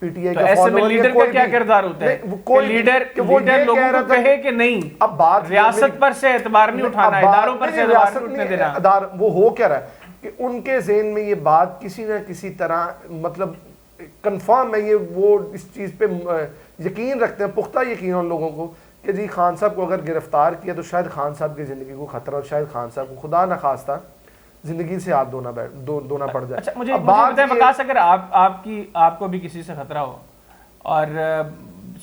P T I تو کا ایسے میں فالوور لیڈر کا کیا کردار ہوتا ہے کہ لیڈر لوگوں کو کہے کہ نہیں اب بات ریاست پر سے اعتبار نہیں اٹھانا، اداروں پر سے اعتبار نہیں اٹھنے دینا، وہ ہو کیا رہا ہے کہ ان کے ذہن میں یہ بات کسی نہ کسی طرح مطلب کنفرم ہے، یہ وہ اس چیز پہ یقین رکھتے ہیں، پختہ یقین ان لوگوں کو کہ جی خان صاحب کو اگر گرفتار کیا تو شاید خان صاحب کی زندگی کو خطرہ، اور شاید خان صاحب کو خدا نخواستہ زندگی سے ہاتھ دھونا پڑ جائے۔ اچھا مجھے بتائیں وقاص، اگر آپ کو بھی کسی سے خطرہ ہو اور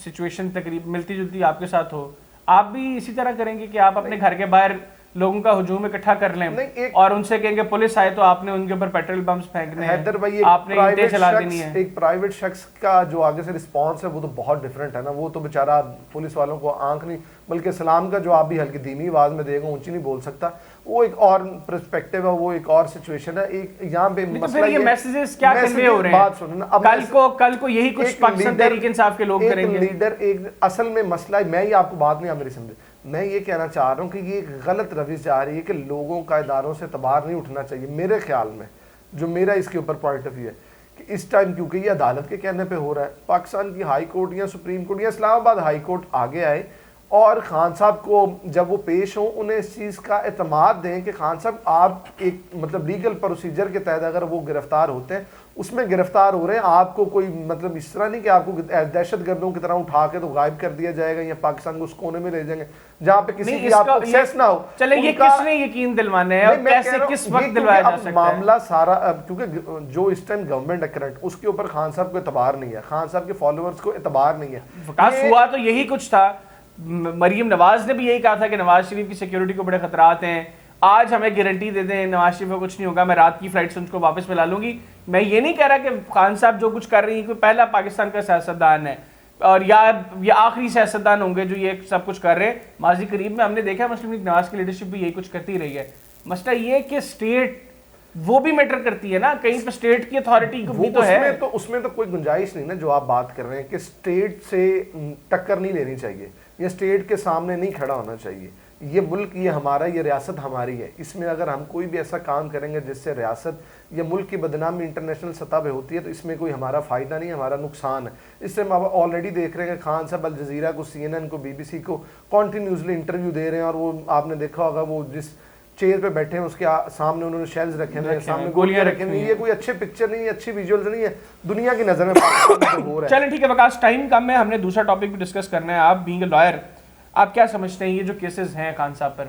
سچویشن تقریباً ملتی جلتی آپ کے ساتھ ہو، آپ بھی اسی طرح کریں گے کہ آپ اپنے گھر کے باہر لوگوں کا ہجوم اکٹھا کر لیں اور ان سے کہیں گے پولیس آئے تو آپ نے ان کے اوپر پیٹرول بمپس پھینکنے ہیں، آپ نے اینٹیں چلا دینی ہے؟ ایک پرائیویٹ شخص کا جو آگے سے رسپانس ہے وہ تو بہت ڈیفرنٹ ہے نا، وہ تو بیچارہ پولیس والوں کو آنکھ نہیں بلکہ سلام کا جواب بھی ہلکی دھیمی آواز میں دے گا، اونچی نہیں بول سکتا، وہ ایک اور پرسپیکٹیو ہے، وہ ایک اور سچویشن ہے۔ ایک یہاں پہ مسئلہ یہ میسیجز کیا کنوے ہو رہے ہیں، بات سنیں نا، کل کو یہی کچھ پاکستان تحریک انصاف کے لوگ کریں گے۔ لیڈر ایک اصل میں مسئلہ، میں یہ آپ کو بات نہیں آپ میری سمجھے، میں یہ کہنا چاہ رہا ہوں کہ یہ ایک غلط روش جا رہی ہے کہ لوگوں کا اداروں سے اعتبار نہیں اٹھنا چاہیے۔ میرے خیال میں جو میرا اس کے اوپر پوائنٹ آف ویو ہے کہ اس ٹائم کیونکہ یہ عدالت کے کہنے پہ ہو رہا ہے، پاکستان کی ہائی کورٹ یا سپریم کورٹ یا اسلام آباد ہائی کورٹ آگے آئے اور خان صاحب کو جب وہ پیش ہوں انہیں اس چیز کا اعتماد دیں کہ خان صاحب آپ ایک مطلب لیگل پروسیجر کے تحت اگر وہ گرفتار ہوتے ہیں، اس میں گرفتار ہو رہے ہیں، آپ کو کوئی مطلب اس طرح نہیں کہ آپ کو دہشت گردوں کی طرح اٹھا کے تو غائب کر دیا جائے گا یا پاکستان کو اس کونے میں لے جائیں گے جہاں پہ کسی کی آپ کو ایکسیس نہ ہو۔ چلے یہ کس نے یقین دلوانا ہے اور کیسے کس وقت دلوایا جا سکتا ہے؟ معاملہ سارا کیونکہ جو اس ٹائم گورنمنٹ ہے کرنٹ، اس کے اوپر خان صاحب کو اعتبار نہیں ہے، خان صاحب کے فالوورز کو اعتبار نہیں ہے۔ وکاس ہوا تو یہی کچھ تھا، مریم نواز نے بھی یہی کہا تھا کہ نواز شریف کی سیکیورٹی کو بڑے خطرات ہیں، آج ہمیں گارنٹی دے دیں نواز شریف کو کچھ نہیں ہوگا، میں رات کی فلائٹ سے ان کو واپس ملا لوں گی۔ میں یہ نہیں کہہ رہا کہ خان صاحب جو کچھ کر رہی ہیں کوئی پہلا پاکستان کا سیاستدان ہے اور یا آخری سیاستدان ہوں گے جو یہ سب کچھ کر رہے ہیں۔ ماضی قریب میں ہم نے دیکھا مسلم لیگ نواز کی لیڈرشپ بھی یہی کچھ کرتی رہی ہے۔ مسئلہ یہ کہ اسٹیٹ وہ بھی میٹر کرتی ہے نا، کہیں پہ اسٹیٹ کی اتھارٹی بھی تو ہے، اس میں تو کوئی گنجائش نہیں نا جو آپ بات کر رہے ہیں کہ اسٹیٹ سے ٹکر نہیں لینی چاہیے یا اسٹیٹ کے سامنے نہیں کھڑا ہونا چاہیے۔ یہ ملک یہ ہمارا، یہ ریاست ہماری ہے، اس میں اگر ہم کوئی بھی ایسا کام کریں گے جس سے ریاست یا ملک کی بدنامی انٹرنیشنل سطح پہ ہوتی ہے تو اس میں کوئی ہمارا فائدہ نہیں، ہمارا نقصان ہے۔ اس سے ہم آلریڈی دیکھ رہے ہیں کہ خان صاحب الجزیرہ کو، سی این این کو، بی بی سی کو کنٹینیوسلی انٹرویو دے رہے ہیں اور وہ آپ نے دیکھا ہوگا وہ جس چیئر پہ بیٹھے ہیں اس کے سامنے انہوں نے شیلز رکھے ہیں، سامنے گولیاں رکھے ہیں۔ یہ کوئی اچھے پکچر نہیں ہے، اچھی ویژولز نہیں ہے دنیا کی نظر میں پاکستان میں ہو رہا ہے۔ چلیں ٹھیک ہے وکاس، ٹائم کم ہے، ہم نے دوسرا ٹاپک بھی ڈسکس کرنا ہے۔ آپ بینگ اے لائر، آپ کیا سمجھتے ہیں یہ جو کیسز ہیں خان صاحب پر،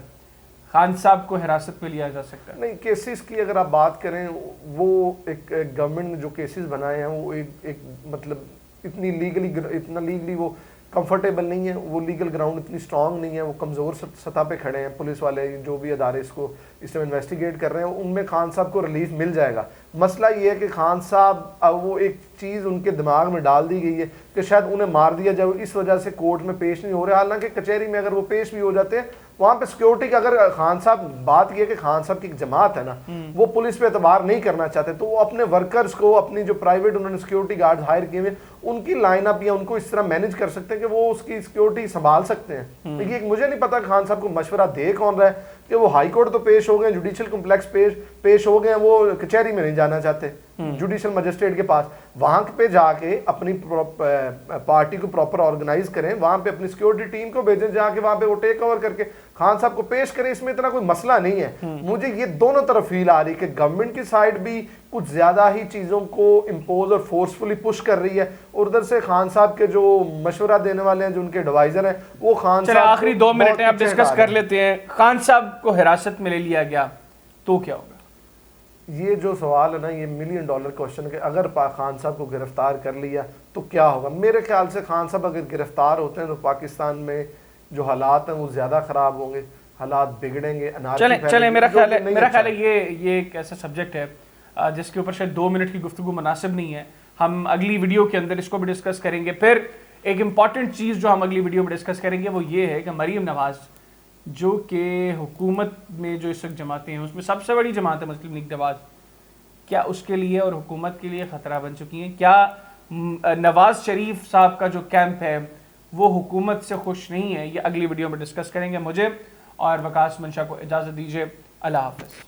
خان صاحب کو حراست پہ لیا جا سکتا ہے؟ نہیں، کیسز کی اگر آپ بات کریں، وہ ایک گورنمنٹ نے جو کیسز بنائے ہیں وہ ایک مطلب اتنا لیگلی وہ کمفرٹیبل نہیں ہے، وہ لیگل گراؤنڈ اتنی اسٹرانگ نہیں ہے، وہ کمزور سطح پہ کھڑے ہیں۔ پولیس والے جو بھی ادارے اس میں انویسٹیگیٹ کر رہے ہیں ان میں خان صاحب کو ریلیف مل جائے گا۔ مسئلہ یہ ہے کہ خان صاحب وہ ایک چیز ان کے دماغ میں ڈال دی گئی ہے کہ شاید انہیں مار دیا جائے، اس وجہ سے کورٹ میں پیش نہیں ہو رہے، حالانکہ کچہری میں اگر وہ پیش بھی ہو جاتے ہیں وہاں پہ سیکیورٹی کا، اگر خان صاحب بات یہ کہ خان صاحب کی ایک جماعت ہے نا وہ پولیس پہ اعتبار نہیں کرنا چاہتے تو وہ اپنے ورکرز کو، اپنی جو پرائیویٹ انہوں نے سیکیورٹی گارڈ ہائر کیے ہوئے ان کی لائن اپ یا ان کو اس طرح مینیج کر سکتے ہیں کہ وہ اس کی سیکیورٹی سنبھال سکتے ہیں۔ یہ مجھے نہیں پتا خان صاحب کو مشورہ دے کون رہا ہے کہ وہ ہائی کورٹ تو پیش ہو گئے، جوڈیشل کمپلیکس پیش ہو گئے ہیں، وہ کچہری میں نہیں جانا چاہتے جوڈیشل مجسٹریٹ کے پاس، وہاں پہ جا کے اپنی پارٹی کو پراپر آرگنائز کریں، وہاں پہ اپنی سیکیورٹی ٹیم کو بھیجیں، جا کے وہاں پہ وہ ٹیک اوور کر کے خان صاحب کو پیش کریں۔ اس میں اتنا کوئی مسئلہ نہیں ہے۔ مجھے یہ دونوں طرف فیل آ رہی کہ گورنمنٹ کی سائڈ بھی کچھ زیادہ ہی چیزوں کو امپوز اور فورسفلی پش کر رہی ہے، اور ادھر سے خان صاحب کے جو مشورہ دینے والے ہیں، جو ان کے ایڈوائزر ہیں، وہ خان صاحب آخری 2 منٹ ہیں، آپ ڈسکس کر لیتے ہیں۔ خان صاحب کو حراست میں لے لیا گیا تو کیا ہوگا؟ یہ جو سوال ہے نا، یہ $1 ملین کوشچن کہ اگر خان صاحب کو گرفتار کر لیا تو کیا ہوگا۔ میرے خیال سے خان صاحب اگر گرفتار ہوتے ہیں تو پاکستان میں جو حالات ہیں وہ زیادہ خراب ہوں گے، حالات بگڑیں گے۔ چلیں میرا خیال ہے یہ ایک ایسا سبجیکٹ ہے جس کے اوپر شاید 2 منٹ کی گفتگو مناسب نہیں ہے، ہم اگلی ویڈیو کے اندر اس کو بھی ڈسکس کریں گے۔ پھر ایک امپورٹنٹ چیز جو ہم اگلی ویڈیو میں ڈسکس کریں گے وہ یہ ہے کہ مریم نواز جو کہ حکومت میں جو اس وقت جماعتیں ہیں اس میں سب سے بڑی جماعت ہے مسلم لیگ نواز، کیا اس کے لیے اور حکومت کے لیے خطرہ بن چکی ہیں؟ کیا نواز شریف صاحب کا جو کیمپ ہے وہ حکومت سے خوش نہیں ہے؟ یہ اگلی ویڈیو میں ڈسکس کریں گے۔ مجھے اور وکاس منشا کو اجازت دیجیے، اللہ حافظ۔